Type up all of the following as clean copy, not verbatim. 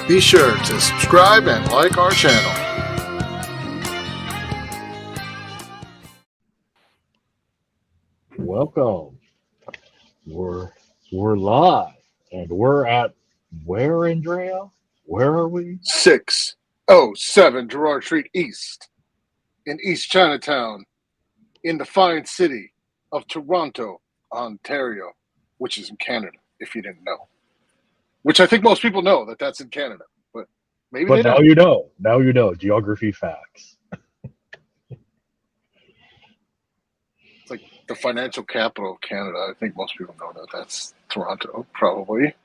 Be sure to subscribe and like our channel. Welcome. We're live, and we're at where, Andrea? Where are we? 607 Gerard Street East in East Chinatown in the fine city of Toronto, Ontario, which is in Canada, if you didn't know. Which I think most people know that that's in Canada, but maybe But they now don't. you know. Now you know. Geography facts. It's like the financial capital of Canada. I think most people know that that's Toronto, probably.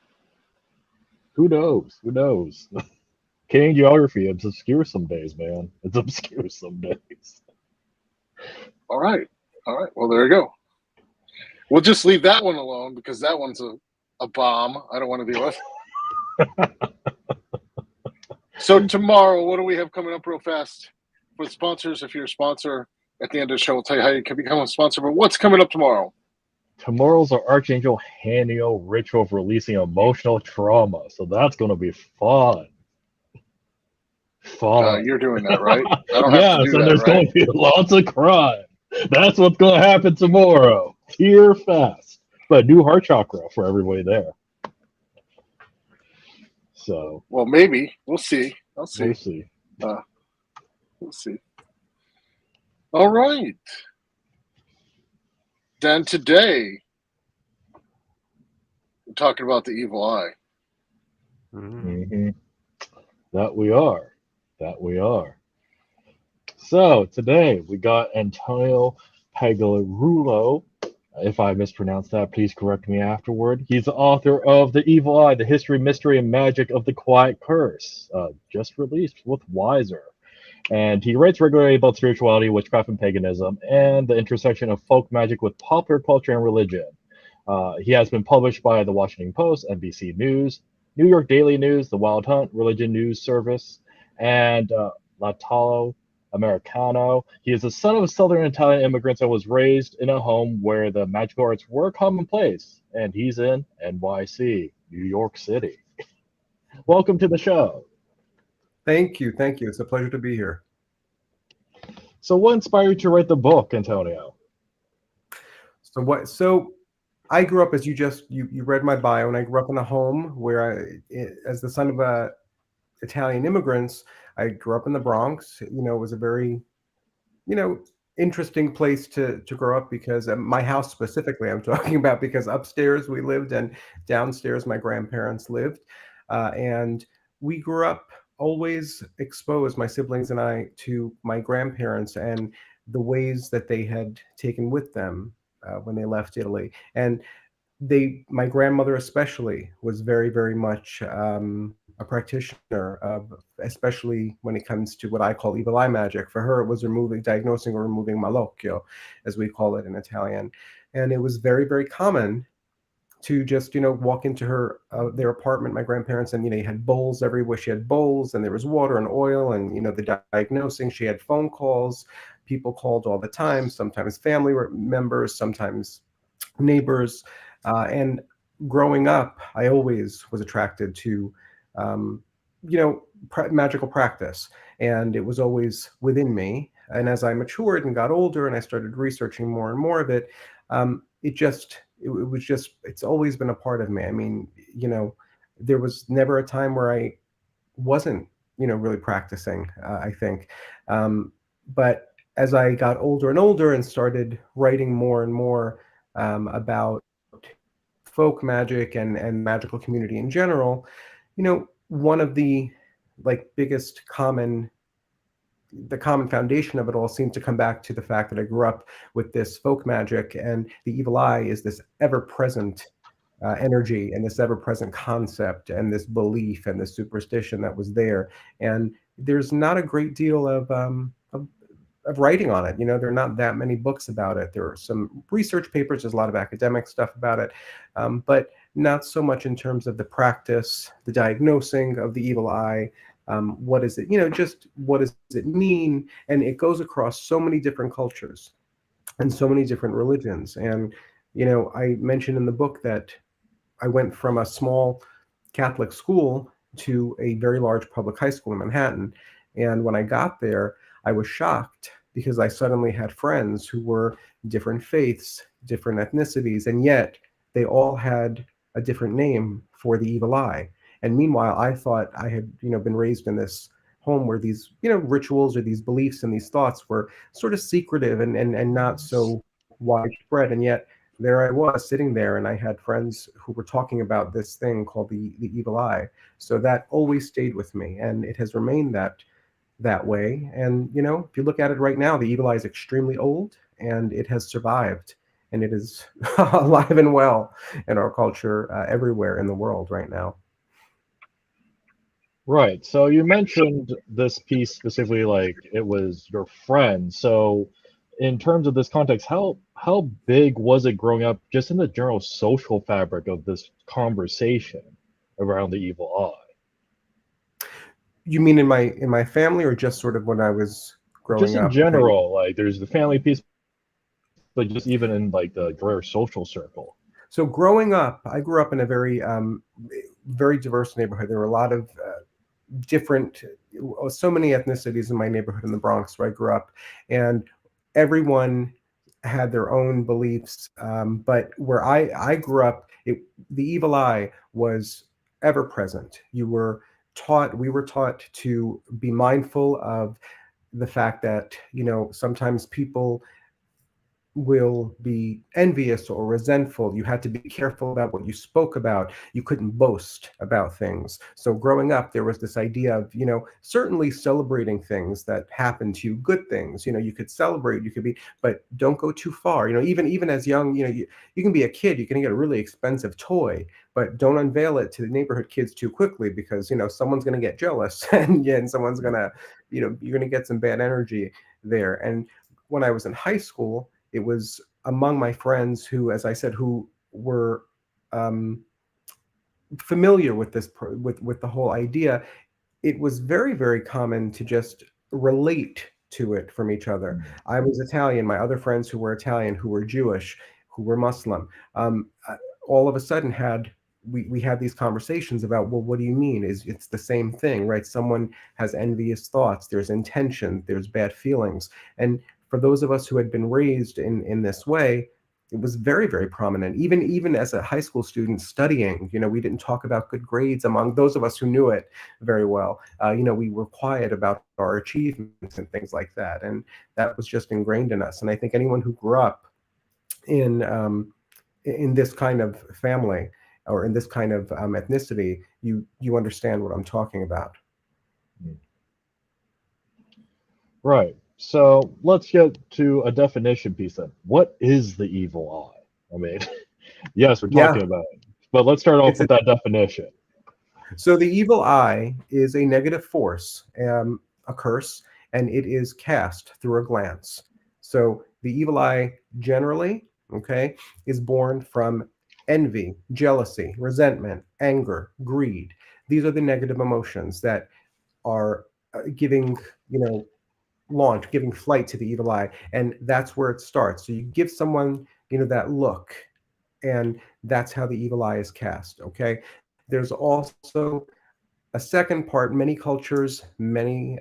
Who knows? Who knows? Canadian geography, it's obscure some days, man. It's obscure some days. All right. Well, there you go. We'll just leave that one alone because that one's a bomb. I don't want to deal with. So tomorrow, what do we have coming up real fast for the sponsors? If you're a sponsor, at the end of the show, we'll tell you how you can become a sponsor. But what's coming up tomorrow? Tomorrow's our Archangel Haniel ritual of releasing emotional trauma. So that's going to be fun. You're doing that, right? I don't yes, have to do and that, there's right? going to be lots of crime. That's what's going to happen tomorrow. Tear fest. But new heart chakra for everybody there. So. Well, maybe. We'll see. We'll see. We'll see. All right. Then today, we're talking about the evil eye. Mm-hmm. That we are. So today we got Antonio Pagliarulo. If I mispronounced that, please correct me afterward. He's the author of The Evil Eye, The History, Mystery, and Magic of the Quiet Curse, just released with Wiser. And he writes regularly about spirituality, witchcraft, and paganism, and the intersection of folk magic with popular culture and religion. He has been published by The Washington Post, NBC News, New York Daily News, The Wild Hunt, Religion News Service, and L'Italo Americano. He is the son of Southern Italian immigrants and was raised in a home where the magical arts were commonplace. And he's in NYC, New York City. Welcome to the show. Thank you. It's a pleasure to be here. So what inspired you to write the book, Antonio? So I grew up, as you read my bio, and I grew up in a home where as the son of Italian immigrants, I grew up in the Bronx. It was a very, interesting place to grow up because my house specifically I'm talking about, because upstairs we lived and downstairs my grandparents lived. And we grew up always exposed, my siblings and I, to my grandparents and the ways that they had taken with them when they left Italy. And my grandmother especially was very, very much a practitioner of, especially when it comes to what I call evil eye magic. For her, it was diagnosing or removing malocchio, as we call it in Italian. And it was very, very common to just, walk into their apartment, my grandparents, and, you had bowls everywhere. She had bowls and there was water and oil and, the diagnosing. She had phone calls. People called all the time, sometimes family members, sometimes neighbors. And growing up, I always was attracted to, magical practice. And it was always within me. And as I matured and got older and I started researching more and more of it, it's always been a part of me. I mean, there was never a time where I wasn't, really practicing, I think. But as I got older and older and started writing more and more about folk magic and magical community in general, one of the biggest common foundation of it all seemed to come back to the fact that I grew up with this folk magic, and the evil eye is this ever-present energy and this ever-present concept and this belief and this superstition that was there. And there's not a great deal of writing on it. There are not that many books about it. There are some research papers. There's a lot of academic stuff about it, but not so much in terms of the practice, the diagnosing of the evil eye. What is it? Just what does it mean? And it goes across so many different cultures and so many different religions. And, I mentioned in the book that I went from a small Catholic school to a very large public high school in Manhattan. And when I got there, I was shocked because I suddenly had friends who were different faiths, different ethnicities, and yet they all had a different name for the evil eye. And meanwhile, I thought I had, been raised in this home where these, rituals or these beliefs and these thoughts were sort of secretive and not so widespread. And yet there I was sitting there, and I had friends who were talking about this thing called the evil eye. So that always stayed with me, and it has remained that way. And if you look at it right now, the evil eye is extremely old, and it has survived, and it is alive and well in our culture everywhere in the world right now. Right. So you mentioned this piece specifically, like it was your friend. So in terms of this context, how big was it growing up, just in the general social fabric of this conversation around the evil eye? You mean in my family, or just sort of when I was Just growing in up? general, like there's the family piece, but just even in like the greater social circle. So growing up, I grew up in a very diverse neighborhood. There were a lot of so many ethnicities in my neighborhood in the Bronx where I grew up, and everyone had their own beliefs. But where I grew up, the evil eye was ever present. We were taught to be mindful of the fact that, sometimes people will be envious or resentful. You had to be careful about what you spoke about. You couldn't boast about things. So growing up, there was this idea of, certainly celebrating things that happened to you, good things. You could celebrate, you could be, but don't go too far. Even as young, you can be a kid, you can get a really expensive toy, but don't unveil it to the neighborhood kids too quickly, because someone's going to get jealous, and someone's going to, you're going to get some bad energy there. And when I was in high school, it was among my friends who, as I said, who were familiar with this, with the whole idea. It was very, very common to just relate to it from each other. I was Italian. My other friends who were Italian, who were Jewish, who were Muslim, all of a sudden we had these conversations about, well, what do you mean? It's the same thing, right? Someone has envious thoughts. There's intention. There's bad feelings. And for those of us who had been raised in this way, it was very, very prominent. Even as a high school student studying, we didn't talk about good grades among those of us who knew it very well. We were quiet about our achievements and things like that, and that was just ingrained in us. And I think anyone who grew up in this kind of family or in this kind of ethnicity, you understand what I'm talking about. Right. So let's get to a definition piece then. What is the evil eye? I mean, yes, we're talking about it, but let's start off with that definition. So the evil eye is a negative force, a curse, and it is cast through a glance. So the evil eye generally, is born from envy, jealousy, resentment, anger, greed. These are the negative emotions that are giving flight to the evil eye, and that's where it starts. So you give someone that look, and that's how the evil eye is cast. There's also a second part. Many cultures, many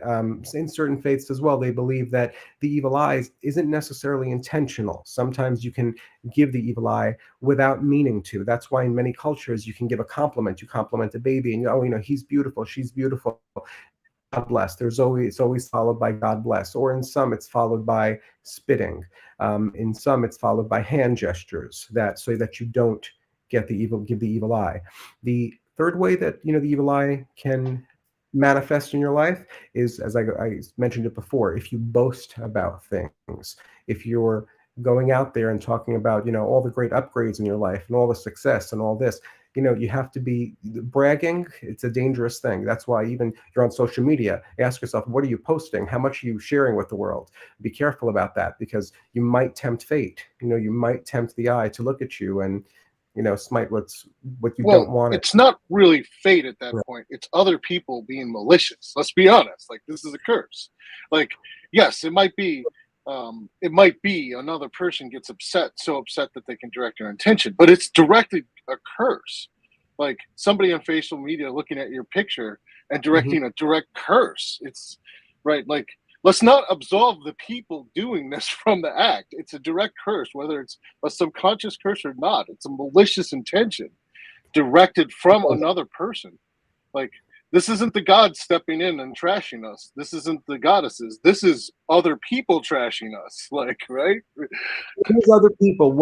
in certain faiths as well, they believe that the evil eye isn't necessarily intentional. Sometimes you can give the evil eye without meaning to. That's why in many cultures you can give a compliment. You compliment a baby, and he's beautiful, she's beautiful, God bless. It's always followed by God bless, or in some it's followed by spitting. In some it's followed by hand gestures, so that you don't give the evil eye. The third way that the evil eye can manifest in your life is, as I mentioned it before, if you boast about things, if you're going out there and talking about all the great upgrades in your life and all the success and all this. You have to be bragging. It's a dangerous thing. That's why even you're on social media, ask yourself, what are you posting? How much are you sharing with the world? Be careful about that, because you might tempt fate. You might tempt the eye to look at you and, smite what you don't want. It's not really fate at that point. It's other people being malicious. Let's be honest. Like, this is a curse. Like, yes, it might be another person gets so upset that they can direct your attention, but it's directly a curse. like somebody on facial media looking at your picture and Mm-hmm. directing a direct curse. It's right. Like, let's not absolve the people doing this from the act. It's a direct curse, whether it's a subconscious curse or not. It's a malicious intention directed from another person. Like, this isn't the gods stepping in and trashing us. This isn't the goddesses. This is other people trashing us. Like, right? There's other people.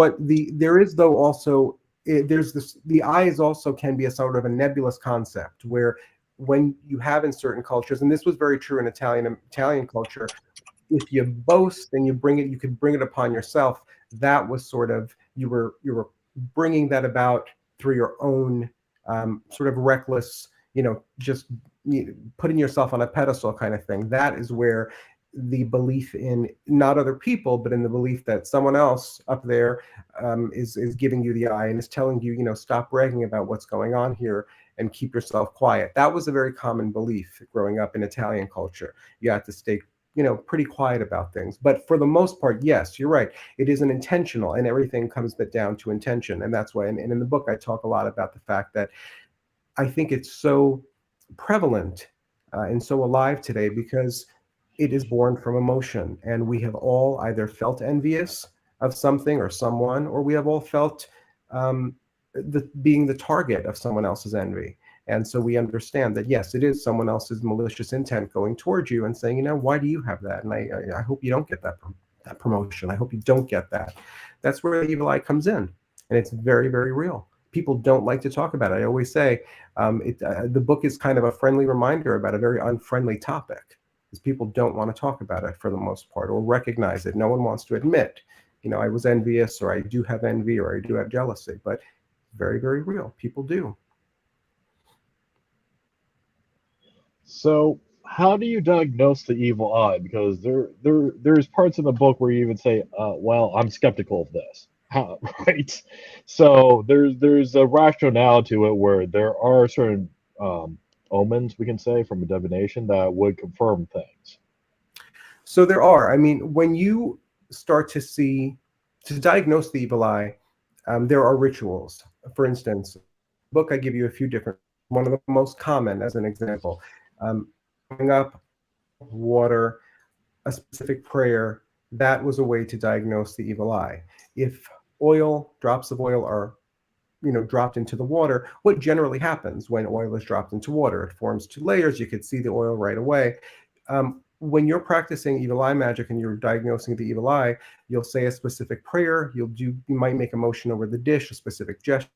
There is though also there's this, the eyes also can be a sort of a nebulous concept where when you have in certain cultures, and this was very true in Italian culture, if you boast and you could bring it upon yourself. That was sort of, you were bringing that about through your own sort of reckless, just putting yourself on a pedestal kind of thing. That is where the belief in not other people, but in the belief that someone else up there is giving you the eye and is telling you, stop bragging about what's going on here and keep yourself quiet. That was a very common belief growing up in Italian culture. You have to stay pretty quiet about things. But for the most part, yes, you're right. It isn't intentional, and everything comes down to intention. And that's why, and in the book, I talk a lot about the fact that I think it's so prevalent and so alive today because it is born from emotion. And we have all either felt envious of something or someone, or we have all felt being the target of someone else's envy. And so we understand that, yes, it is someone else's malicious intent going towards you and saying, why do you have that? And I hope you don't get that promotion. I hope you don't get that. That's where the evil eye comes in. And it's very, very real. People don't like to talk about it. I always say the book is kind of a friendly reminder about a very unfriendly topic, because people don't want to talk about it for the most part or recognize it. No one wants to admit, I was envious, or I do have envy, or I do have jealousy. But very, very real. People do. So how do you diagnose the evil eye? Because there's parts in the book where you even say, well, I'm skeptical of this. How, right? So there's a rationale to it where there are certain omens, we can say, from a divination that would confirm things. So there are. I mean, when you start to diagnose the evil eye, there are rituals. For instance, book, I give you a few different. One of the most common, as an example, bring up water, a specific prayer. That was a way to diagnose the evil eye. If drops of oil are dropped into the water, what generally happens when oil is dropped into water? It forms two layers. You could see the oil right away. When you're practicing evil eye magic and you're diagnosing the evil eye, you'll say a specific prayer. You might make a motion over the dish, a specific gesture,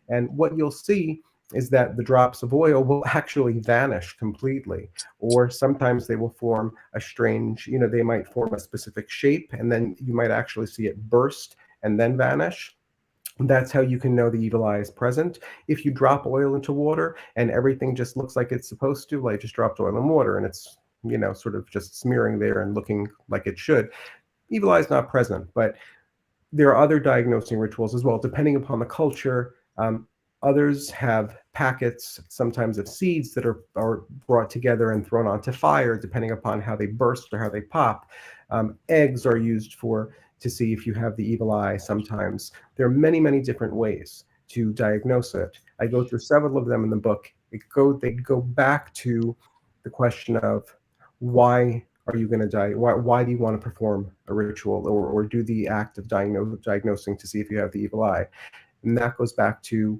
and what you'll see is that the drops of oil will actually vanish completely, or sometimes they will form a strange, they might form a specific shape, and then you might actually see it burst and then vanish. That's how you can know the evil eye is present. If you drop oil into water and everything just looks like it's supposed to, like just dropped oil in water and it's sort of just smearing there and looking like it should, evil eye is not present. But there are other diagnosing rituals as well, depending upon the culture. Others have packets, sometimes of seeds that are brought together and thrown onto fire, depending upon how they burst or how they pop. Eggs are used to see if you have the evil eye sometimes. There are many, many different ways to diagnose it. I go through several of them in the book. They go back to the question of, why are you going to die? Why do you want to perform a ritual or do the act of diagnosing to see if you have the evil eye? And that goes back to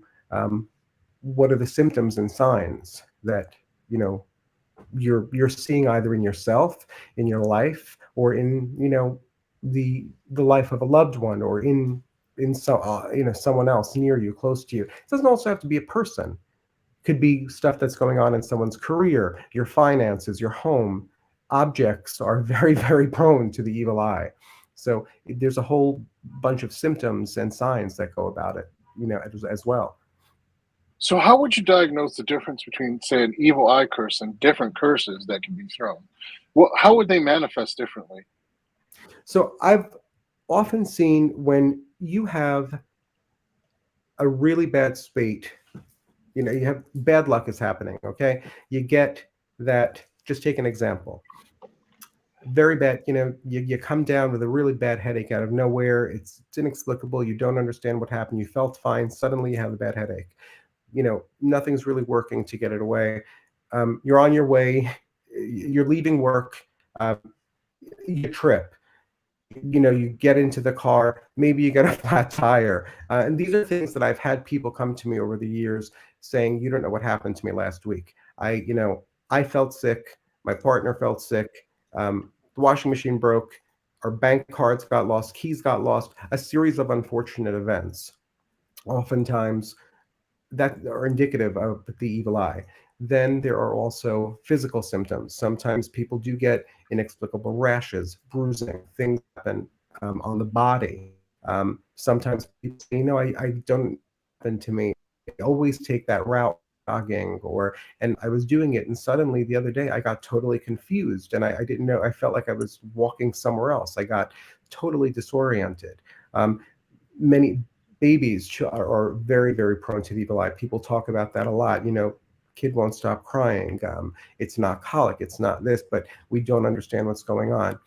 what are the symptoms and signs that you're seeing either in yourself, in your life, or in the life of a loved one, or in someone else near you, close to you. It doesn't also have to be a person. It could be stuff that's going on in someone's career, your finances, your home. Objects are very, very prone to the evil eye. So there's a whole bunch of symptoms and signs that go about it, as well. So how would you diagnose the difference between, say, an evil eye curse and different curses that can be thrown? How would they manifest differently? So I've often seen when you have a really bad spate, you have bad luck is happening, okay? You get that, just take an example. Very bad, you come down with a really bad headache out of nowhere. It's inexplicable. You don't understand what happened. You felt fine. Suddenly you have a bad headache. nothing's really working to get it away. You're on your way, you're leaving work, you trip, you get into the car, maybe you get a flat tire. And these are things that I've had people come to me over the years saying, you don't know what happened to me last week. I felt sick, my partner felt sick, the washing machine broke, our bank cards got lost, keys got lost, a series of unfortunate events, oftentimes that are indicative of the evil eye. Then there are also physical symptoms. Sometimes people do get inexplicable rashes, bruising, things happen on the body. Sometimes people say, I don't happen to me. I always take that route jogging, and I was doing it, and suddenly the other day I got totally confused, and I didn't know. I felt like I was walking somewhere else. I got totally disoriented. Many babies are very, very prone to the evil eye. People talk about that a lot. Kid won't stop crying. It's not colic, it's not this, but we don't understand what's going on.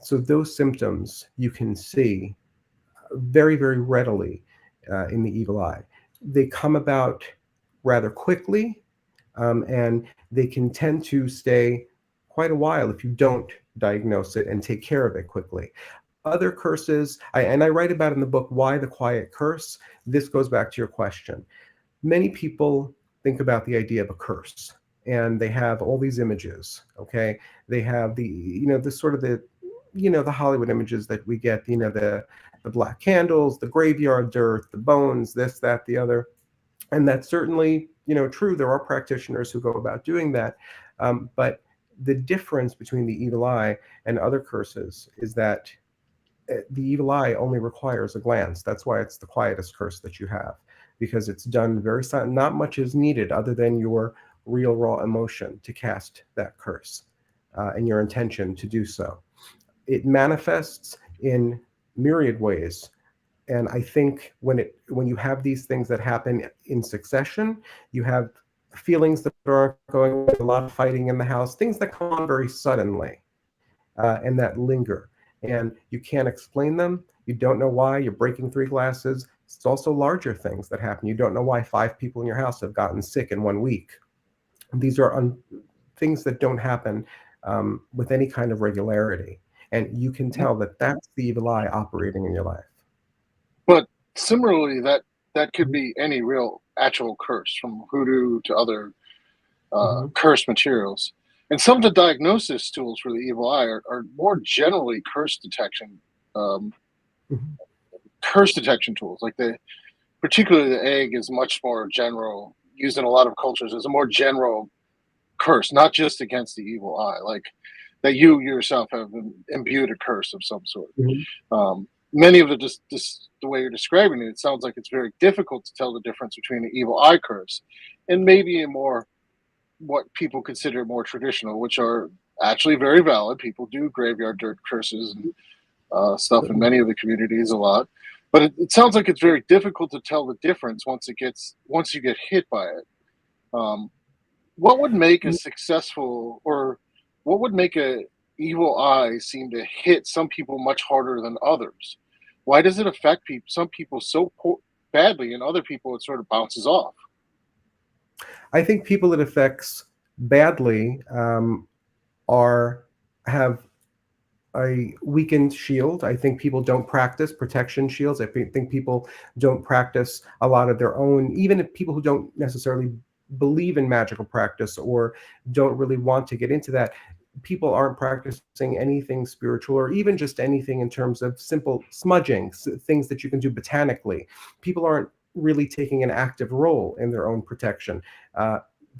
So those symptoms you can see very, very readily in the evil eye. They come about rather quickly, and they can tend to stay quite a while if you don't diagnose it and take care of it quickly. Other curses, and I write about in the book, Why the Quiet Curse. This goes back to your question. Many people think about the idea of a curse, and they have all these images, okay? They have the sort of the Hollywood images that we get, the black candles, the graveyard dirt, the bones, this, that, the other. And that's certainly, true. There are practitioners who go about doing that. But the difference between the evil eye and other curses is that the evil eye only requires a glance. That's why it's the quietest curse that you have, because it's done very silent. Not much is needed other than your real raw emotion to cast that curse, and your intention to do so. It manifests in myriad ways. And I think when you have these things that happen in succession, you have feelings that are going, a lot of fighting in the house, things that come on very suddenly, and that linger. And you can't explain them. You don't know why. You're breaking 3 glasses. It's also larger things that happen. You don't know why 5 people in your house have gotten sick in 1 week. These are things that don't happen with any kind of regularity. And you can tell that that's the evil eye operating in your life. But similarly, that could be any real actual curse, from hoodoo to other cursed materials. And some of the diagnosis tools for the evil eye are more generally curse detection, curse detection tools. Like particularly the egg is much more general, used in a lot of cultures as a more general curse, not just against the evil eye, like that you yourself have imbued a curse of some sort. Many of the way you're describing it, it sounds like it's very difficult to tell the difference between an evil eye curse and maybe a more what people consider more traditional, which are actually very valid. People do graveyard dirt curses and stuff in many of the communities a lot, but it sounds like it's very difficult to tell the difference once you get hit by it. What would make a successful, or what would make a evil eye seem to hit some people much harder than others? Why does it affect some people so badly, and other people it sort of bounces off? I think people it affects badly have a weakened shield. I think people don't practice protection shields. I think people don't practice a lot of their own, even if people who don't necessarily believe in magical practice or don't really want to get into that. People aren't practicing anything spiritual, or even just anything in terms of simple smudging, things that you can do botanically. People aren't really taking an active role in their own protection.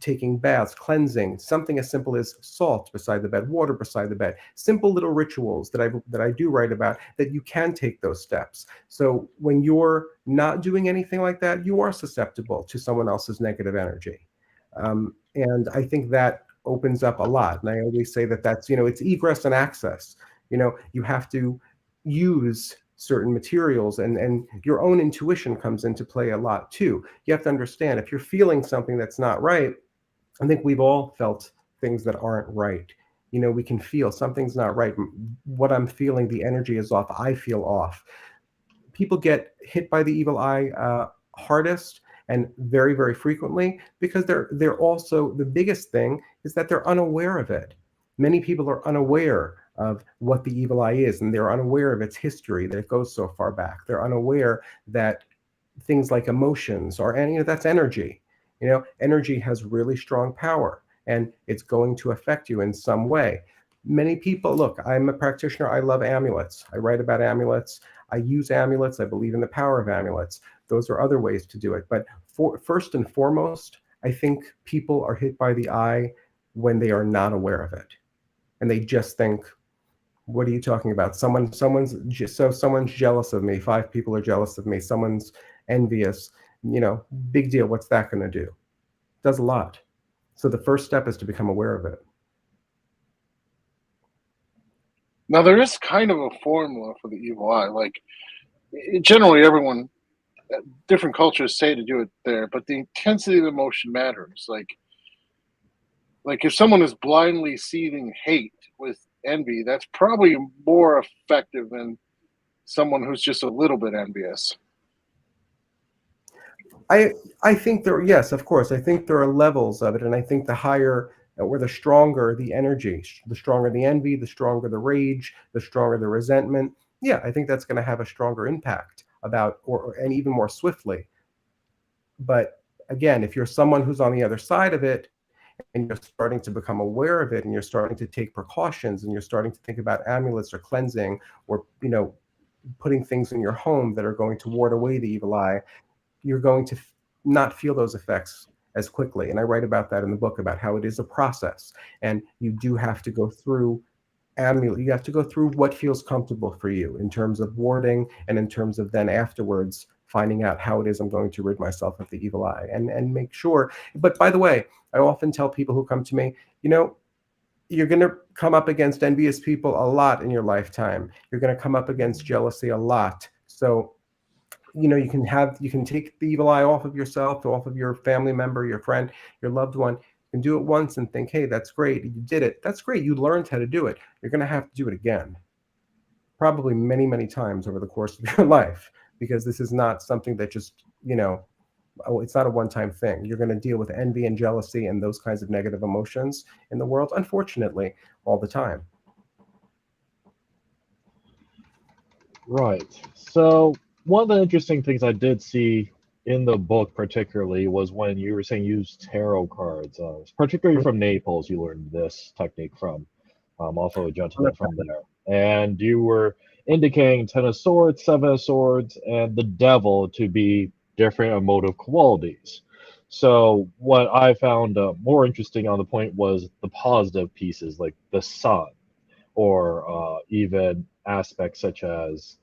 Taking baths, cleansing, something as simple as salt beside the bed, water beside the bed, simple little rituals that I do write about, that you can take those steps. So when you're not doing anything like that, you are susceptible to someone else's negative energy. And I think that opens up a lot. And I always say that's, it's egress and access. You have to use certain materials, and your own intuition comes into play a lot too. You have to understand, if you're feeling something that's not right, I think we've all felt things that aren't right. We can feel something's not right. What I'm feeling, the energy is off. I feel off. People get hit by the evil eye hardest and very, very frequently, because they're also, the biggest thing is that they're unaware of it. Many people are unaware of what the evil eye is, and they're unaware of its history, that it goes so far back. They're unaware that things like emotions or any of that's energy. Energy has really strong power, and it's going to affect you in some way. Many people, look, I'm a practitioner. I love amulets. I write about amulets. I use amulets. I believe in the power of amulets. Those are other ways to do it. But first and foremost, I think people are hit by the eye when they are not aware of it. And they just think, what are you talking about? Someone's jealous of me. 5 people are jealous of me. Someone's envious. Big deal. What's that going to do? Does a lot. So the first step is to become aware of it. Now, there is kind of a formula for the evil eye. Like, generally, everyone, different cultures say to do it there, but the intensity of emotion matters. Like if someone is blindly seething hate with envy, that's probably more effective than someone who's just a little bit envious. I think yes, of course. I think there are levels of it, and I think the higher or the stronger the energy, the stronger the envy, the stronger the rage, the stronger the resentment. Yeah, I think that's going to have a stronger impact and even more swiftly. But again, if you're someone who's on the other side of it, and you're starting to become aware of it, and you're starting to take precautions, and you're starting to think about amulets or cleansing, or putting things in your home that are going to ward away the evil eye, you're going to not feel those effects as quickly. And I write about that in the book, about how it is a process, and you do have to go through you have to go through what feels comfortable for you in terms of warding, and in terms of then afterwards finding out how it is I'm going to rid myself of the evil eye, and make sure. But by the way, I often tell people who come to me, you're going to come up against envious people a lot in your lifetime. You're going to come up against jealousy a lot. So you can take the evil eye off of yourself, off of your family member, your friend, your loved one, and do it once and think, hey, that's great. You did it. That's great. You learned how to do it. You're going to have to do it again, probably many, many times over the course of your life, because this is not something that just, it's not a one-time thing. You're going to deal with envy and jealousy and those kinds of negative emotions in the world, unfortunately, all the time. Right. So one of the interesting things I did see in the book particularly was when you were saying use tarot cards, particularly from Naples. You learned this technique from, also a gentleman from there. And you were indicating 10 of swords, 7 of swords, and the devil to be different emotive qualities. So what I found more interesting on the point was the positive pieces, like the sun, or even aspects such as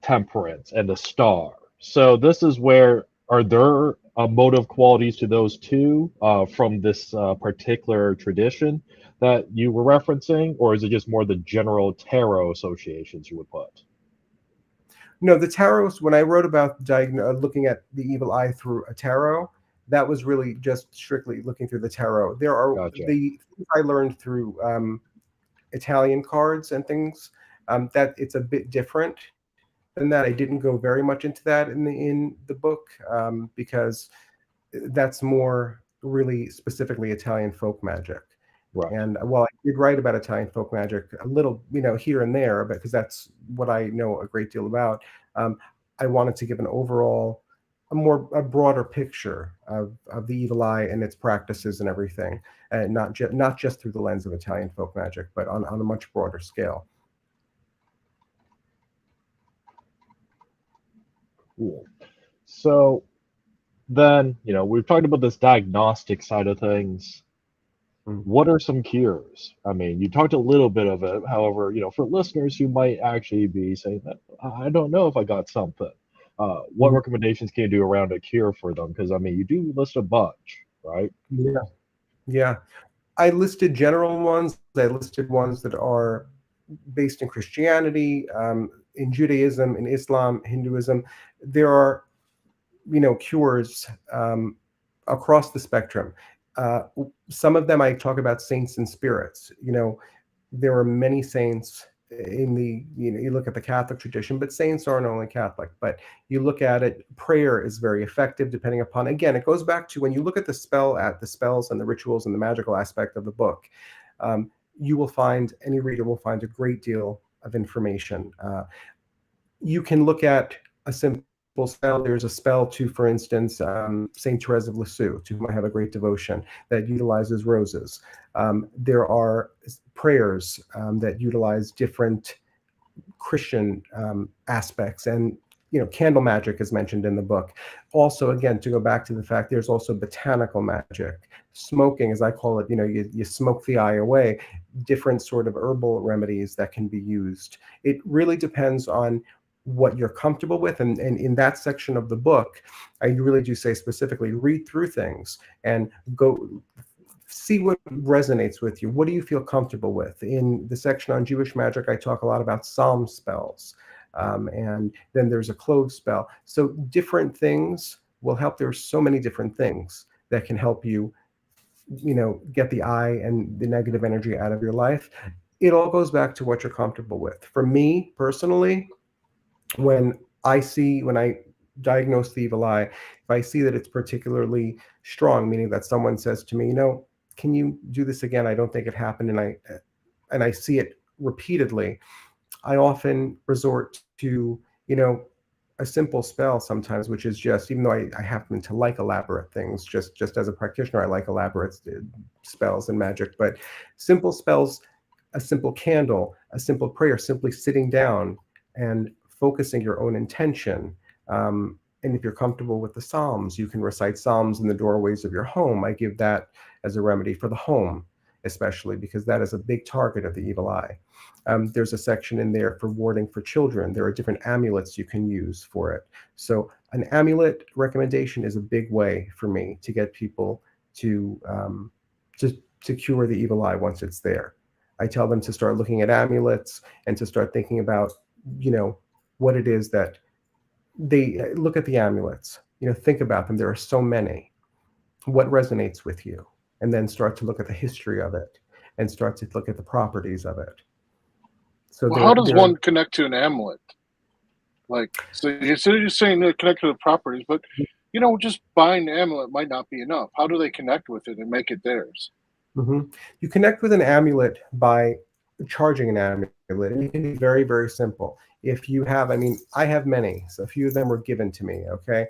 temperance and the star. So this is where, are there emotive qualities to those two from this particular tradition that you were referencing, or is it just more the general tarot associations you would put? No, the tarots, when I wrote about looking at the evil eye through a tarot, that was really just strictly looking through the tarot. There are Gotcha. the things I learned through Italian cards and things, that it's a bit different than that. I didn't go very much into that in the book, because that's more really specifically Italian folk magic. Right. And while I did write about Italian folk magic a little, here and there, because that's what I know a great deal about, I wanted to give an overall, a broader picture of the evil eye and its practices and everything, and not just through the lens of Italian folk magic, but on a much broader scale. Cool. So then, we've talked about this diagnostic side of things. What are some cures? I mean, you talked a little bit of it. However, for listeners who might actually be saying that, I don't know if I got something. What recommendations can you do around a cure for them? Because, I mean, you do list a bunch, right? Yeah. I listed general ones. I listed ones that are based in Christianity, in Judaism, in Islam, Hinduism. There are, cures across the spectrum. Some of them I talk about saints and spirits. There are many saints in the, you look at the Catholic tradition, but saints aren't only Catholic, but you look at it, prayer is very effective depending upon, again, it goes back to when you look at the spells and the rituals and the magical aspect of the book, you will find, any reader will find a great deal of information. You can look at a simple spell. There's a spell to, for instance, Saint Therese of Lisieux, to whom I have a great devotion, that utilizes roses. There are prayers that utilize different Christian aspects, and candle magic is mentioned in the book. Also, again, to go back to the fact, there's also botanical magic, smoking, as I call it. You smoke the eye away. Different sort of herbal remedies that can be used. It really depends on what you're comfortable with, and in that section of the book, I really do say specifically, read through things and go see what resonates with you. What do you feel comfortable with? In the section on Jewish magic, I talk a lot about psalm spells, and then there's a clove spell. So different things will help. There's so many different things that can help you, get the eye and the negative energy out of your life. It all goes back to what you're comfortable with. For me personally, when I diagnose the evil eye, if I see that it's particularly strong, meaning that someone says to me, can you do this again? I don't think it happened. And I see it repeatedly, I often resort to, a simple spell sometimes, which is just, even though I happen to like elaborate things, just as a practitioner, I like elaborate spells and magic, but simple spells, a simple candle, a simple prayer, simply sitting down and focusing your own intention. And if you're comfortable with the Psalms, you can recite Psalms in the doorways of your home. I give that as a remedy for the home, especially because that is a big target of the evil eye. There's a section in there for warding for children. There are different amulets you can use for it. So an amulet recommendation is a big way for me to get people to cure the evil eye once it's there. I tell them to start looking at amulets and to start thinking about, what it is that they look at the amulets, think about them. There are so many. What resonates with you? And then start to look at the history of it and start to look at the properties of it. So how does one connect to an amulet? So you're saying they're connected to the properties, but just buying an amulet might not be enough. How do they connect with it and make it theirs? Mm-hmm. You connect with an amulet by charging an amulet, and it can be very, very simple. If you have, I have many, so a few of them were given to me. Okay,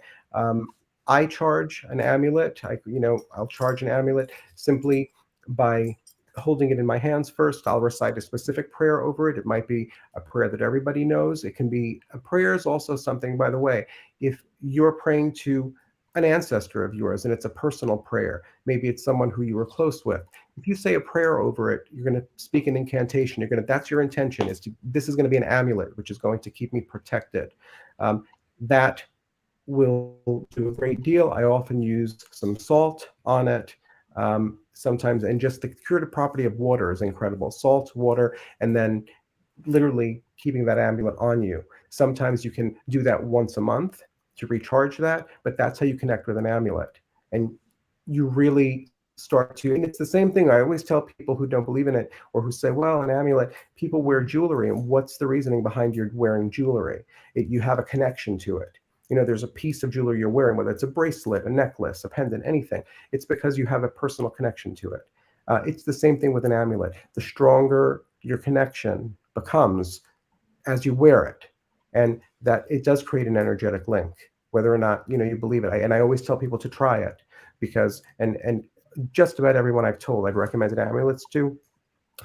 I charge an amulet. I'll charge an amulet simply by holding it in my hands first. I'll recite a specific prayer over it. It might be a prayer that everybody knows. It can be a prayer is also something, by the way, if you're praying to an ancestor of yours and it's a personal prayer, maybe it's someone who you were close with. If you say a prayer over it, you're going to speak an incantation. That's your intention, this is going to be an amulet, which is going to keep me protected. That will do a great deal. I often use some salt on it. Sometimes, and just the curative property of water is incredible. Salt, water, and then literally keeping that amulet on you. Sometimes you can do that once a month to recharge that, but that's how you connect with an amulet. And you really start to, and it's the same thing I always tell people who don't believe in it or who say, well, an amulet, people wear jewelry, and what's the reasoning behind your wearing jewelry? You have a connection to it. There's a piece of jewelry you're wearing, whether it's a bracelet, a necklace, a pendant, anything. It's because you have a personal connection to it. It's the same thing with an amulet. The stronger your connection becomes as you wear it, and that it does create an energetic link, whether or not you believe it. And I always tell people to try it, because and just about everyone I've told I've recommended amulets to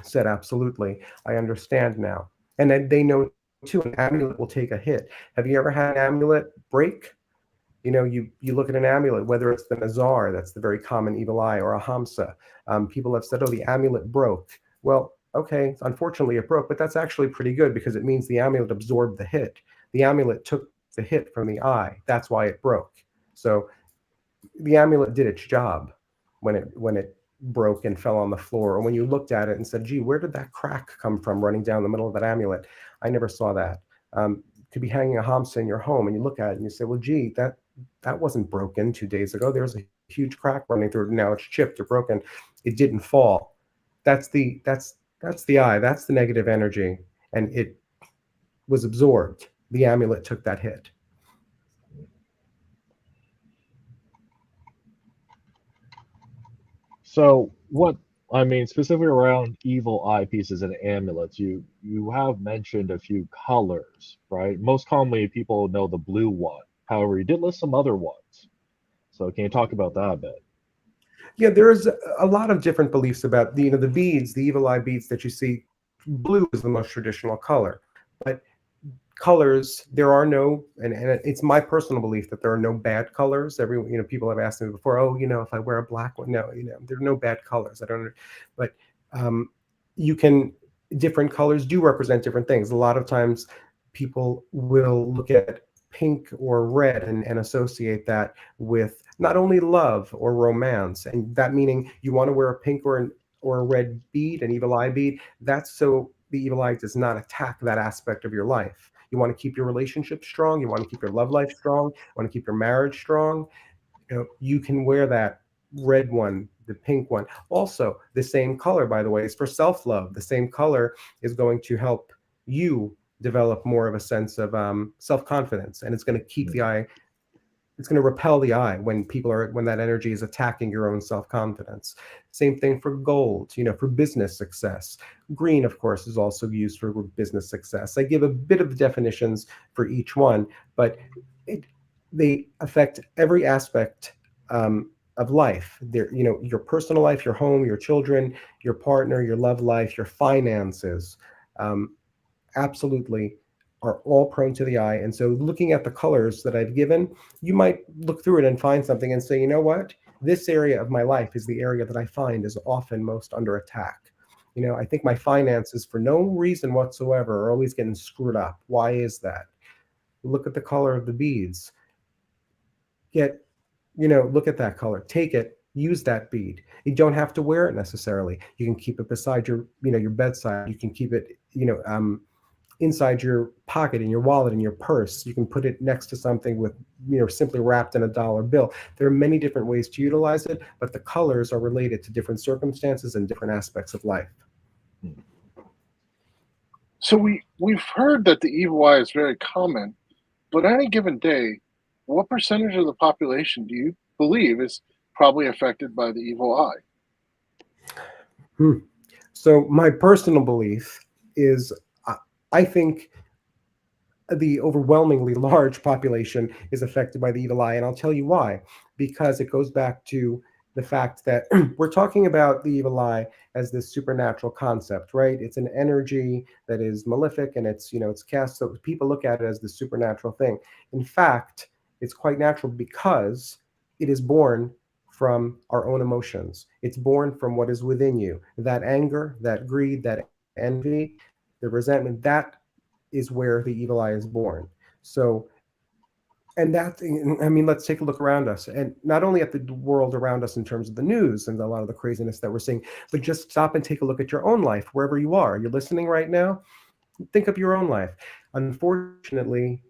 said absolutely, I understand now, and then they know too. An amulet will take a hit. Have you ever had an amulet break? You look at an amulet, whether it's the Nazar, that's the very common evil eye, or a Hamsa. People have said, oh, the amulet broke. Well, okay, unfortunately it broke, but that's actually pretty good, because it means the amulet absorbed the hit. The amulet took the hit from the eye. That's why it broke. So the amulet did its job when it broke and fell on the floor, or when you looked at it and said, gee, where did that crack come from running down the middle of that amulet? I never saw that. Could be hanging a Hamsa in your home, and you look at it and you say, well, gee, that wasn't broken 2 days ago. There's a huge crack running through it. Now it's chipped or broken. It didn't fall. That's the eye. That's the negative energy. and it was absorbed. The amulet took that hit. So what I mean, specifically around evil eye pieces and amulets, you have mentioned a few colors, right? Most commonly, people know the blue one. However, you did list some other ones. So can you talk about that a bit? Yeah, there's a lot of different beliefs about the beads, the evil eye beads that you see. Blue is the most traditional color, but colors, there are no, and it's my personal belief that there are no bad colors. People have asked me before, oh, if I wear a black one, no, there are no bad colors. I don't, but um, you can, different colors do represent different things. A lot of times people will look at pink or red and associate that with not only love or romance, and that meaning you want to wear a pink or a red bead, an evil eye bead. That's so the evil eye does not attack that aspect of your life. You want to keep your relationship strong. You want to keep your love life strong. You want to keep your marriage strong. You can wear that red one, the pink one. Also, the same color, by the way, is for self-love. The same color is going to help you develop more of a sense of self-confidence, and it's going to keep the eye. It's going to repel the eye when that energy is attacking your own self-confidence. Same thing for gold, for business success. Green, of course, is also used for business success. I give a bit of definitions for each one, but they affect every aspect of life. Your personal life, your home, your children, your partner, your love life, your finances. Absolutely are all prone to the eye. And so looking at the colors that I've given, you might look through it and find something and say, you know what? This area of my life is the area that I find is often most under attack. I think my finances, for no reason whatsoever, are always getting screwed up. Why is that? Look at the color of the beads. Look at that color. Take it, use that bead. You don't have to wear it necessarily. You can keep it beside your bedside. You can keep it, inside your pocket, in your wallet, in your purse. You can put it next to something with, simply wrapped in a dollar bill. There are many different ways to utilize it, but the colors are related to different circumstances and different aspects of life. So we've heard that the evil eye is very common, but any given day, what percentage of the population do you believe is probably affected by the evil eye? So my personal belief is, I think the overwhelmingly large population is affected by the evil eye, and I'll tell you why. Because it goes back to the fact that we're talking about the evil eye as this supernatural concept, right? It's an energy that is malefic, and it's cast, so people look at it as the supernatural thing. In fact, it's quite natural because it is born from our own emotions. It's born from what is within you. That anger, that greed, that envy, the resentment, that is where the evil eye is born. So, and that, I mean, let's take a look around us, and not only at the world around us in terms of the news and a lot of the craziness that we're seeing, but just stop and take a look at your own life, wherever you are. You're listening right now. Think of your own life. Unfortunately,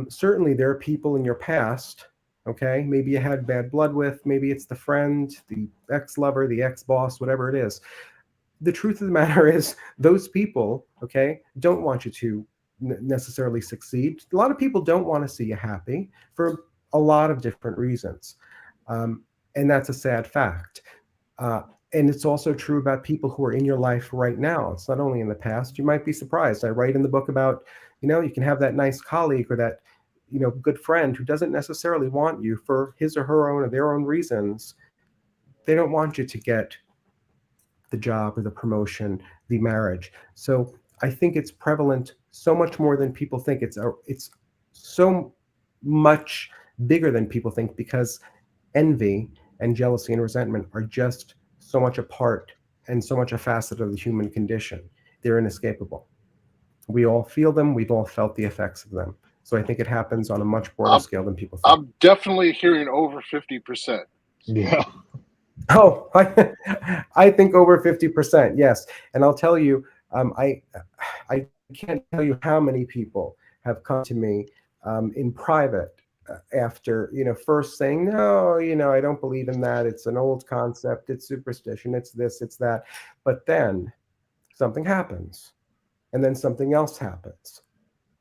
certainly there are people in your past. Okay, maybe you had bad blood with, maybe it's the friend, the ex-lover, the ex-boss, whatever it is. The truth of the matter is, those people, okay, don't want you to necessarily succeed. A lot of people don't want to see you happy for a lot of different reasons. And that's a sad fact. And it's also true about people who are in your life right now. It's not only in the past. You might be surprised. I write in the book about, you can have that nice colleague or that, good friend who doesn't necessarily want you for his or her own or their own reasons. They don't want you to get the job or the promotion, the marriage. So I think it's prevalent so much more than people think. It's so much bigger than people think, because envy and jealousy and resentment are just so much a part and so much a facet of the human condition. They're inescapable. We all feel them. We've all felt the effects of them. So I think it happens on a much broader scale than people think. I'm definitely hearing over 50%. Yeah. Oh, I think over 50%, yes. And I'll tell you, I can't tell you how many people have come to me in private after, first saying, no, I don't believe in that. It's an old concept. It's superstition. It's this, it's that. But then something happens. and then something else happens.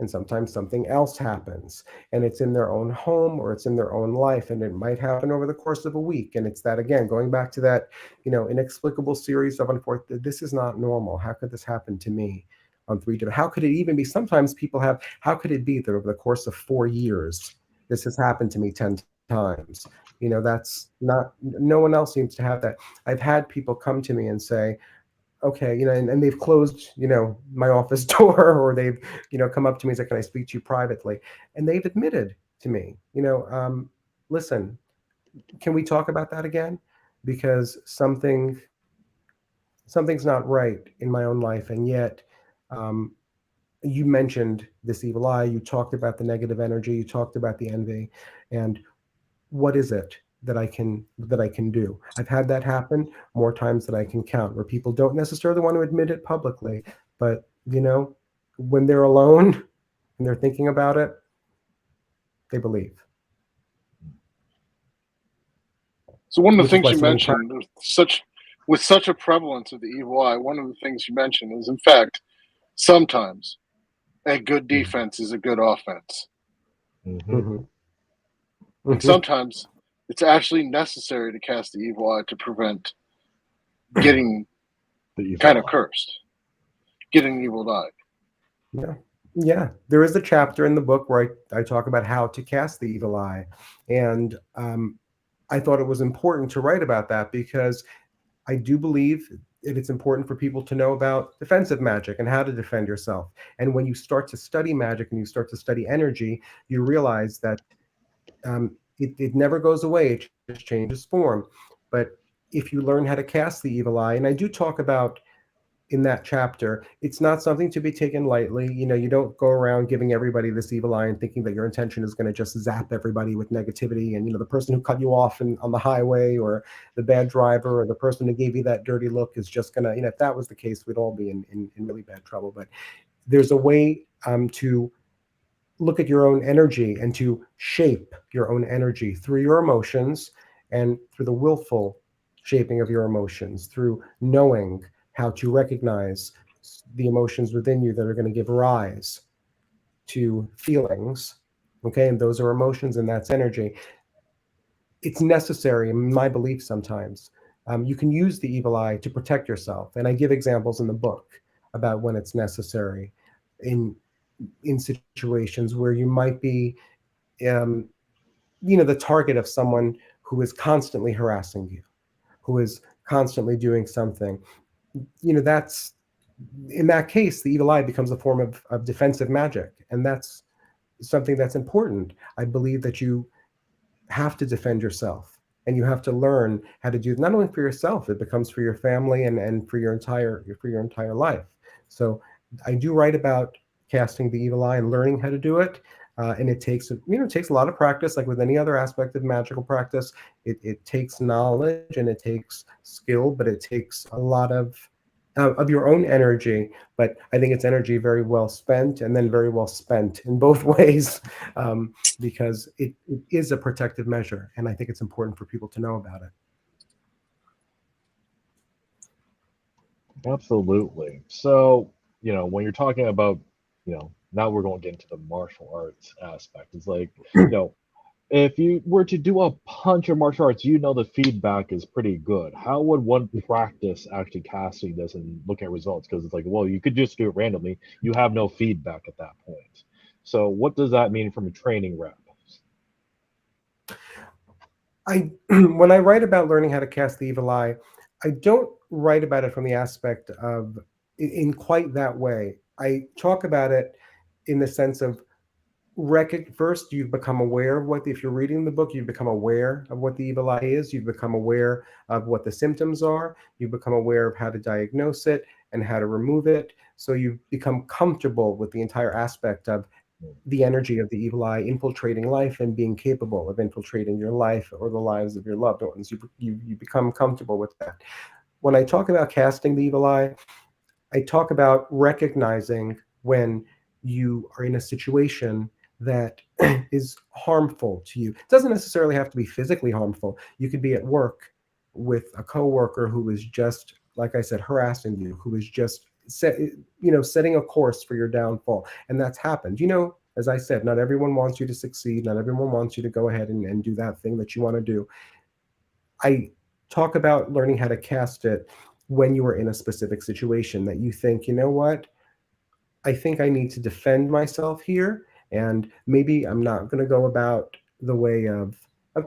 And sometimes something else happens, and it's in their own home or it's in their own life, and it might happen over the course of a week. And it's that, again, going back to that, inexplicable series of unfortunate, this is not normal. How could this happen to me on 3 different, how could it even be? Sometimes people have, how could it be that over the course of 4 years, this has happened to me 10 times? That's not, no one else seems to have that. I've had people come to me and say, okay, and they've closed, my office door, or they've, come up to me and said, can I speak to you privately? And they've admitted to me, listen, can we talk about that again? Because something's not right in my own life. And yet, you mentioned this evil eye, you talked about the negative energy, you talked about the envy, and what is it that I can do? I've had that happen more times than I can count, where people don't necessarily want to admit it publicly, but when they're alone and they're thinking about it, they believe. So one of the things you mentioned, with such a prevalence of the evil eye, one of the things you mentioned is, in fact, sometimes a good defense is a good offense. And sometimes it's actually necessary to cast the evil eye to prevent getting kind of cursed, getting evil eye. Yeah. There is a chapter in the book where I talk about how to cast the evil eye. And I thought it was important to write about that, because I do believe it's important for people to know about defensive magic and how to defend yourself. And when you start to study magic and you start to study energy, you realize that it never goes away. It just changes form. But if you learn how to cast the evil eye, and I do talk about in that chapter, it's not something to be taken lightly. You don't go around giving everybody this evil eye and thinking that your intention is going to just zap everybody with negativity. And, the person who cut you off on the highway, or the bad driver, or the person who gave you that dirty look is just going to, if that was the case, we'd all be in really bad trouble. But there's a way to look at your own energy and to shape your own energy through your emotions, and through the willful shaping of your emotions, through knowing how to recognize the emotions within you that are going to give rise to feelings. Okay, and those are emotions, and that's energy. It's necessary, in my belief, sometimes. You can use the evil eye to protect yourself. And I give examples in the book about when it's necessary in situations where you might be, the target of someone who is constantly harassing you, who is constantly doing something. That's, in that case, the evil eye becomes a form of defensive magic. And that's something that's important. I believe that you have to defend yourself, and you have to learn how to do it, not only for yourself, it becomes for your family and for your entire life. So I do write about casting the evil eye and learning how to do it. And it takes a lot of practice, like with any other aspect of magical practice. It takes knowledge and it takes skill, but it takes a lot of your own energy. But I think it's energy very well spent, and then very well spent in both ways, because it is a protective measure, and I think it's important for people to know about it. Absolutely. So, when you're talking about, now we're going to get into the martial arts aspect. It's like, if you were to do a punch of martial arts, the feedback is pretty good. How would one practice actually casting this and look at results? Because it's like, well, you could just do it randomly. You have no feedback at that point. So what does that mean from a training rep? When I write about learning how to cast the evil eye, I don't write about it from the aspect of in quite that way. I talk about it in the sense of first, you've become aware of if you're reading the book, you've become aware of what the evil eye is. You've become aware of what the symptoms are. You've become aware of how to diagnose it and how to remove it. So you've become comfortable with the entire aspect of the energy of the evil eye infiltrating life and being capable of infiltrating your life or the lives of your loved ones. You become comfortable with that. When I talk about casting the evil eye, I talk about recognizing when you are in a situation that is harmful to you. It doesn't necessarily have to be physically harmful. You could be at work with a coworker who is just, like I said, harassing you, who is just setting a course for your downfall. And that's happened. As I said, not everyone wants you to succeed. Not everyone wants you to go ahead and do that thing that you want to do. I talk about learning how to cast it when you are in a specific situation that you think, you know what, I think I need to defend myself here, and maybe I'm not going to go about the way of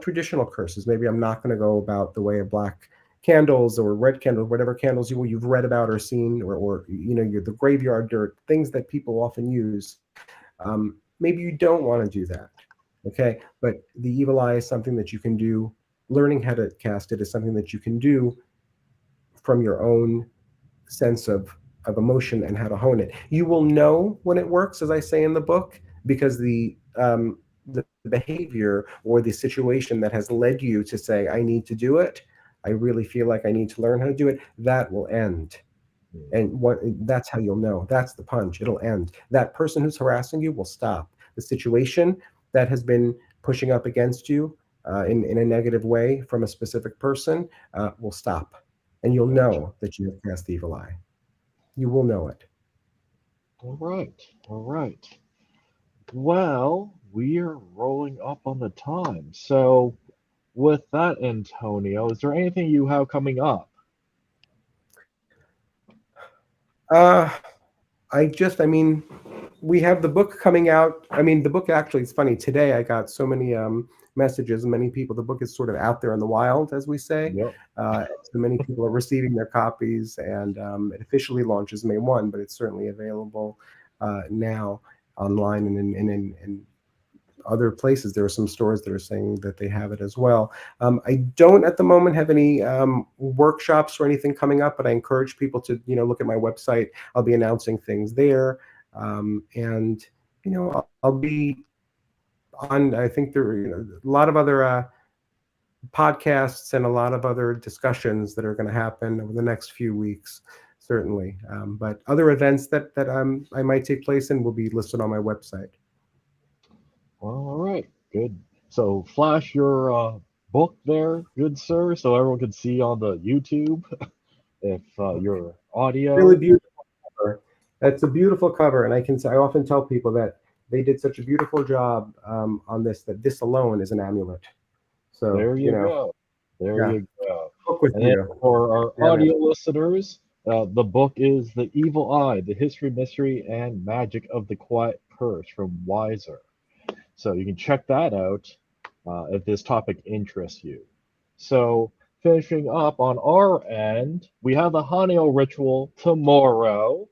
traditional curses. Maybe I'm not going to go about the way of black candles or red candles, whatever candles you've read about or seen, or the graveyard dirt, things that people often use. Maybe you don't want to do that, okay? But the evil eye is something that you can do. Learning how to cast it is something that you can do from your own sense of emotion and how to hone it. You will know when it works, as I say in the book, because the behavior or the situation that has led you to say, I need to do it, I really feel like I need to learn how to do it, that will end. And that's how you'll know. That's the punch. It'll end. That person who's harassing you will stop. The situation that has been pushing up against you in a negative way from a specific person will stop. And you'll know that you have cast the evil eye. You will know it. All right. Well, we are rolling up on the time. So, with that, Antonio, is there anything you have coming up? We have the book coming out. The book actually, it's funny. Today I got so many messages, many people. The book is sort of out there in the wild, as we say. Yep. So many people are receiving their copies, and it officially launches May 1, but it's certainly available now online and in other places. There are some stores that are saying that they have it as well. I don't at the moment have any workshops or anything coming up, but I encourage people to look at my website. I'll be announcing things there, and I'll be on. I think there are a lot of other podcasts and a lot of other discussions that are going to happen over the next few weeks, certainly. But other events that I might take place in will be listed on my website. Well, all right, good. So flash your book there, good sir, so everyone can see on the YouTube if your audio. Really beautiful cover. That's a beautiful cover, and I often tell people that they did such a beautiful job on this, that this alone is an amulet. So there you go. There you go. Book with and you. then for our audio listeners, the book is The Evil Eye, The History, Mystery, and Magic of the Quiet Curse from Wiser. So you can check that out if this topic interests you. So finishing up on our end, we have the Hanyo ritual tomorrow.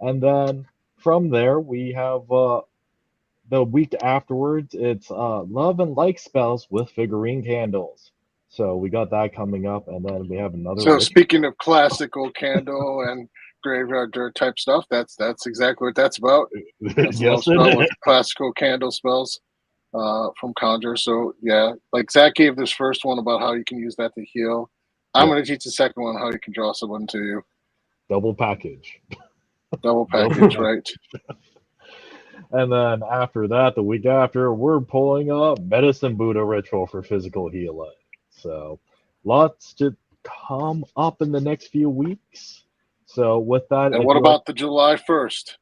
And then from there, we have the week afterwards, it's Love and Like spells with figurine candles. So we got that coming up, and then we have another. So speaking of classical candle and graveyard dirt type stuff, that's exactly what that's about. That's Yes, with classical candle spells from Conjure. So yeah, like Zach gave this first one about how you can use that to heal. I'm going to teach the second one how you can draw someone to you. Double package. Double package, right? And then after that, the week after, we're pulling up Medicine Buddha ritual for physical healing. So lots to come up in the next few weeks. So with that, and what about the July 1st?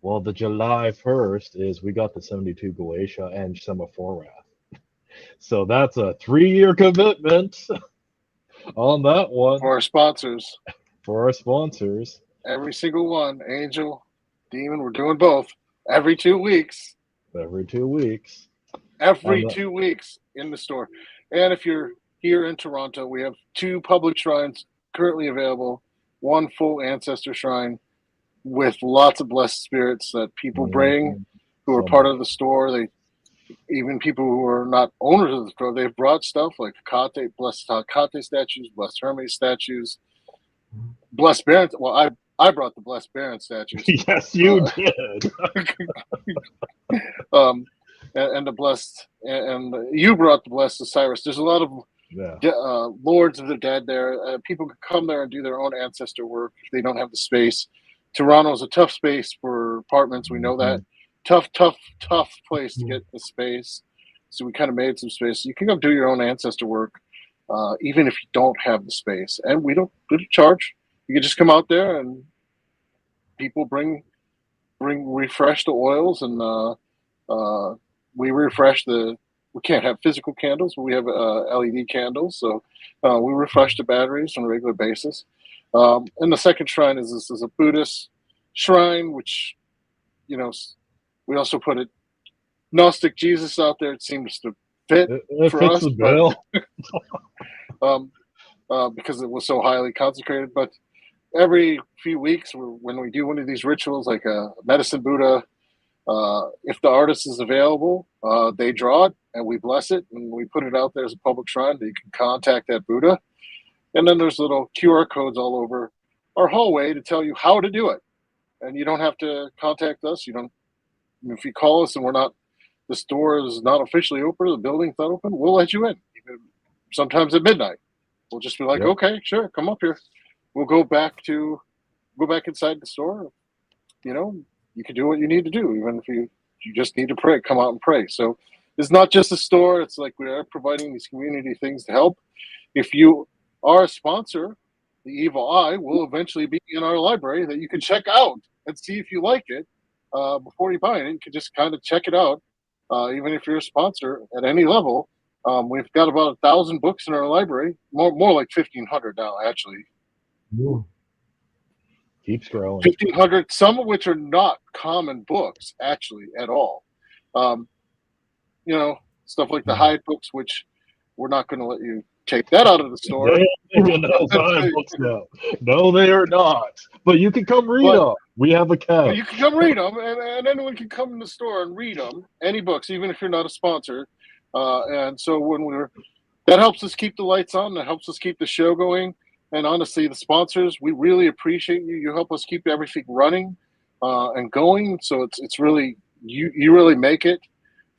Well, the July 1st is we got the 72 Goetia and Semaphore. So that's a 3-year commitment on that one. For our sponsors. For our sponsors. Every single one, Angel, Demon, we're doing both. Every 2 weeks. Every 2 weeks. Every 2 weeks in the store. And if you're here in Toronto, we have 2 public shrines currently available. 1 full ancestor shrine with lots of blessed spirits that people bring who are part of the store. Even people who are not owners of the store, they've brought stuff like blessed Hecate statues, blessed Hermes statues, blessed Baron. Well, I brought the blessed Baron statues. Yes, you did. And the blessed, and you brought the blessed Osiris. There's a lot of lords of the dead there. People can come there and do their own ancestor work if they don't have the space. Toronto's a tough space for apartments. We know that. Tough place to get the space. So we kind of made some space. You can go do your own ancestor work, even if you don't have the space. And we don't charge. You can just come out there and people bring refresh the oils, and we refresh the. We can't have physical candles, but we have LED candles, so we refresh the batteries on a regular basis. And the second shrine is a Buddhist shrine, which, you know, we also put a Gnostic Jesus out there. It seems to fit It for fits us, the bill. because it was so highly consecrated. But every few weeks, when we do one of these rituals, like a medicine Buddha, if the artist is available, they draw it and we bless it and we put it out there as a public shrine that you can contact that Buddha. And then there's little QR codes all over our hallway to tell you how to do it. And you don't have to contact us. If you call us and the store is not officially open, the building's not open, we'll let you in. Even sometimes at midnight. We'll just be like, Yep. okay, sure, come up here. We'll go back inside the store. You can do what you need to do, even if you just need to pray, come out and pray. So it's not just a store. It's like we are providing these community things to help. If you are a sponsor, the Evil Eye will eventually be in our library that you can check out and see if you like it before you buy it. You can just kind of check it out, even if you're a sponsor at any level. We've got about 1,000 books in our library, more like 1,500 now, actually. Ooh. Keeps growing. 1,500, some of which are not common books, actually, at all. Stuff like the Hyde books, which we're not going to let you take that out of the store. They ain't making those Hyde books now. No, they are not. But you can come read them. We have a cat. But you can come read them, and anyone can come in the store and read them. Any books, even if you're not a sponsor. And so that helps us keep the lights on. That helps us keep the show going. And honestly, the sponsors, we really appreciate you. You help us keep everything running and going. So it's really, you really make it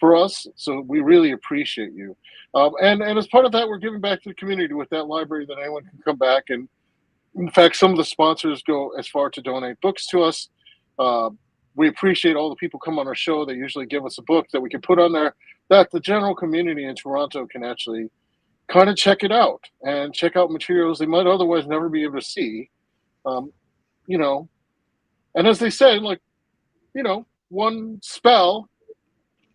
for us. So we really appreciate you. And as part of that, we're giving back to the community with that library that anyone can come back. And in fact, some of the sponsors go as far to donate books to us. We appreciate all the people come on our show. They usually give us a book that we can put on there that the general community in Toronto can actually kind of check it out and check out materials they might otherwise never be able to see. And as they say, one spell,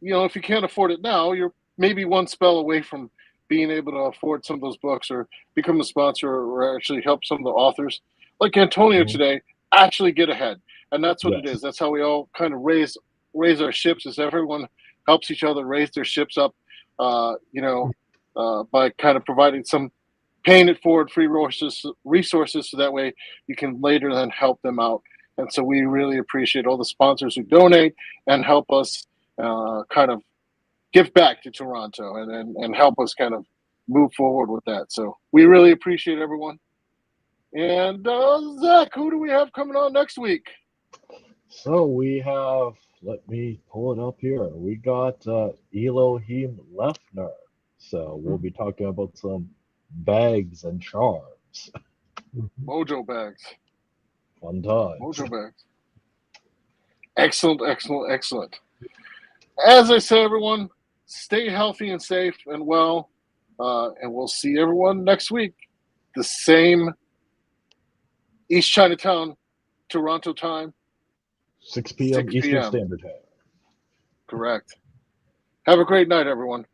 if you can't afford it now, you're maybe one spell away from being able to afford some of those books or become a sponsor or actually help some of the authors like Antonio today actually get ahead. And that's what it is. That's how we all kind of raise our ships, is everyone helps each other raise their ships up, by kind of providing some paying it forward free resources so that way you can later then help them out. And so we really appreciate all the sponsors who donate and help us kind of give back to Toronto and help us kind of move forward with that. So we really appreciate everyone. And Zach, who do we have coming on next week? So we have, let me pull it up here. We got Elohim Lefner. So we'll be talking about some bags and charms. Mojo bags. Fun time. Mojo bags. Excellent, excellent, excellent. As I say, everyone, stay healthy and safe and well. And we'll see everyone next week. The same East Chinatown, Toronto time. 6 p.m. Eastern Standard Time. Correct. Have a great night, everyone.